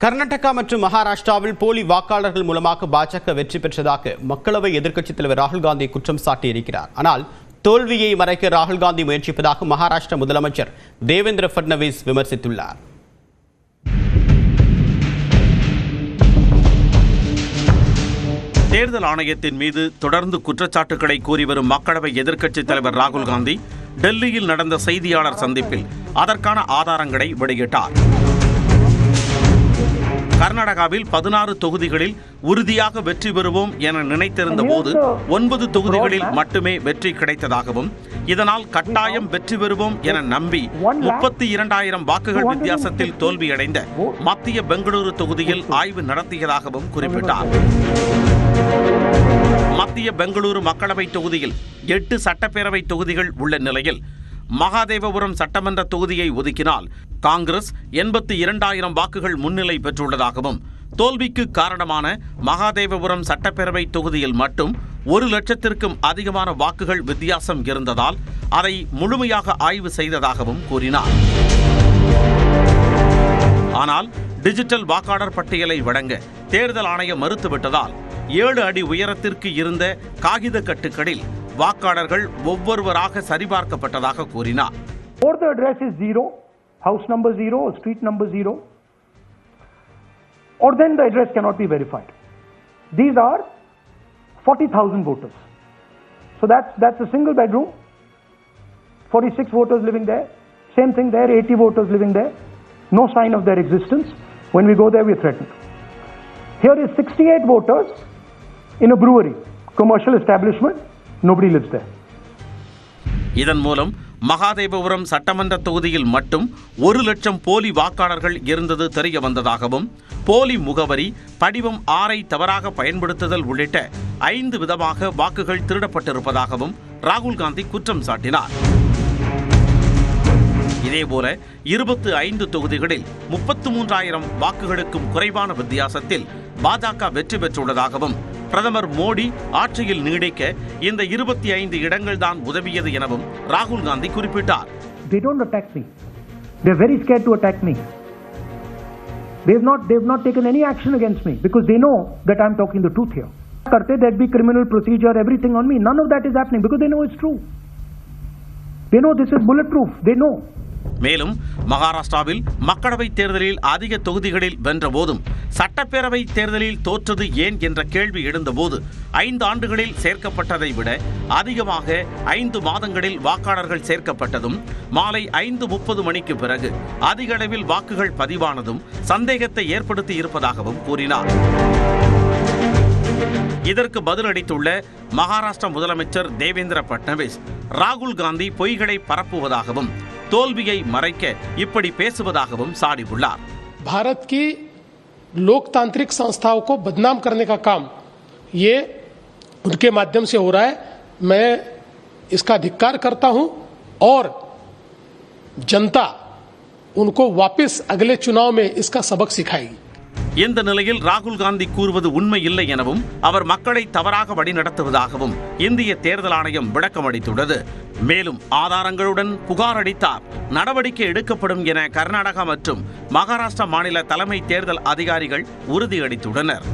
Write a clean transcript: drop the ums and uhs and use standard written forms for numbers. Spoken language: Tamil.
கர்நாடகா மற்றும் மகாராஷ்டிராவில் போலி வாக்காளர்கள் மூலமாக பாஜக வெற்றி பெற்றதாக மக்களவை எதிர்க்கட்சித் தலைவர் ராகுல் காந்தி குற்றம் சாட்டியிருக்கிறார். ஆனால் தோல்வியை மறைக்க ராகுல் காந்தி முயற்சிப்பதாக மகாராஷ்டிர முதலமைச்சர் தேவேந்திர பட்னவிஸ் விமர்சித்துள்ளார். தேர்தல் ஆணையத்தின் மீது தொடர்ந்து குற்றச்சாட்டுகளை கூறி வரும் மக்களவை எதிர்க்கட்சித் தலைவர் ராகுல் காந்தி டெல்லியில் நடந்த செய்தியாளர் சந்திப்பில் அதற்கான ஆதாரங்களை வெளியிட்டார். கர்நாடகாவில் 16 தொகுதிகளில் உறுதியாக வெற்றி பெறுவோம் என நினைத்திருந்த போது 9 தொகுதிகளில் மட்டுமே வெற்றி கிடைத்ததாகவும், இதனால் கட்டாயம் வெற்றி பெறுவோம் என நம்பி 32,000 வாக்குகள் வித்தியாசத்தில் தோல்வியடைந்த மத்திய பெங்களூரு தொகுதியில் ஆய்வு நடத்தியதாகவும் குறிப்பிட்டார். மத்திய பெங்களூரு மக்களவை தொகுதியில் 8 சட்டப்பேரவை தொகுதிகள் உள்ள நிலையில் மகாதேவபுரம் சட்டமன்ற தொகுதியை ஒதுக்கினால் காங்கிரஸ் 82,000 வாக்குகள் முன்னிலை பெற்றுள்ளதாகவும், தோல்விக்கு காரணமான மகாதேவபுரம் சட்டப்பேரவை தொகுதியில் மட்டும் 1,00,000க்கும் அதிகமான வாக்குகள் வித்தியாசம் இருந்ததால் அதை முழுமையாக ஆய்வு செய்ததாகவும் கூறினார். ஆனால் டிஜிட்டல் வாக்காளர் பட்டியலை வழங்க தேர்தல் ஆணையம் மறுத்துவிட்டதால் 7 அடி உயரத்திற்கு இருந்த காகித கட்டுகளில் வாக்காளர்கள் ஒவ்வொருவராக சரிபார்க்கப்பட்டதாக கூறினார். The address is 0, house number 0, or street number 0, or then the address cannot be verified. These are 40,000 voters. So that's a single bedroom, 46 voters living there. Same thing there, 80 voters living there. No sign of their existence. When we go there, we are threatened. Here is 68 voters in a brewery, commercial establishment. Nobody lives there. இதன் மூலம் மகாதேவபுரம் சட்டமன்ற தொகுதியில் மட்டும் 1,00,000 போலி வாக்காளர்கள் இருந்தது தெரிய வந்ததாகவும், போலி முகவரி, படிவம் 6ஐ தவறாக பயன்படுத்துதல் உள்ளிட்ட 5 விதமாக வாக்குகள் திருடப்பட்டிருப்பதாகவும் ராகுல் காந்தி குற்றம் சாட்டினார். இதேபோல 25 தொகுதிகளில் 33,000 வாக்குகளுக்கும் குறைவான வித்தியாசத்தில் பாஜக வெற்றி பெற்றுள்ளதாகவும், பிரதமர் மோடி ஆட்சியில் நீடிக்க இந்த 25 இடங்கள் தான் உதவியது எனவும் ராகுல் காந்தி குறிப்பிட்டார். They don't attack me. They're very scared to attack me. They've not taken any action against me because they know that I'm talking the truth here. There'd be criminal procedure, everything on me. None of that is happening because they know it's true. They know this is bulletproof. They know. மேலும் மகாராஷ்டிராவில் மக்களவை தேர்தலில் அதிக தொகுதிகளில் வென்ற போதும் சட்டப்பேரவை தேர்தலில் தோற்றது ஏன் என்ற கேள்வி எழுந்தபோது 5 ஆண்டுகளில் சேர்க்கப்பட்டதை விட அதிகமாக 5 மாதங்களில் வாக்காளர்கள் சேர்க்கப்பட்டதும், மாலை 5:30 மணிக்கு பிறகு அதிக அளவில் வாக்குகள் பதிவானதும் சந்தேகத்தை ஏற்படுத்தி இருப்பதாகவும் கூறினார். இதற்கு பதிலளித்துள்ள மகாராஷ்டிர முதலமைச்சர் தேவேந்திர பட்னவிஸ் ராகுல் காந்தி பொய்களை பரப்புவதாகவும், தோல்வியை மறைக்க இப்படி பேசுவதாகவும் சாடியுள்ளார். भारत की लोकतांत्रिक संस्थाओं को बदनाम करने का काम ये उनके माध्यम से हो रहा है. मैं इसका धिक्कार करता हूं और जनता उनको वापस अगले चुनाव में इसका सबक सिखाएगी. இந்த நிலையில் ராகுல் காந்தி கூறுவது உண்மை இல்லை எனவும், அவர் மக்களை தவறாக வழிநடத்துவதாகவும் இந்திய தேர்தல் ஆணையம் விளக்கமளித்துள்ளது. மேலும் ஆதாரங்களுடன் புகார் அளித்தார் நடவடிக்கை எடுக்கப்படும் என கர்நாடகா மற்றும் மகாராஷ்டிரா மாநில தலைமை தேர்தல் அதிகாரிகள் உறுதியளித்துள்ளனர்.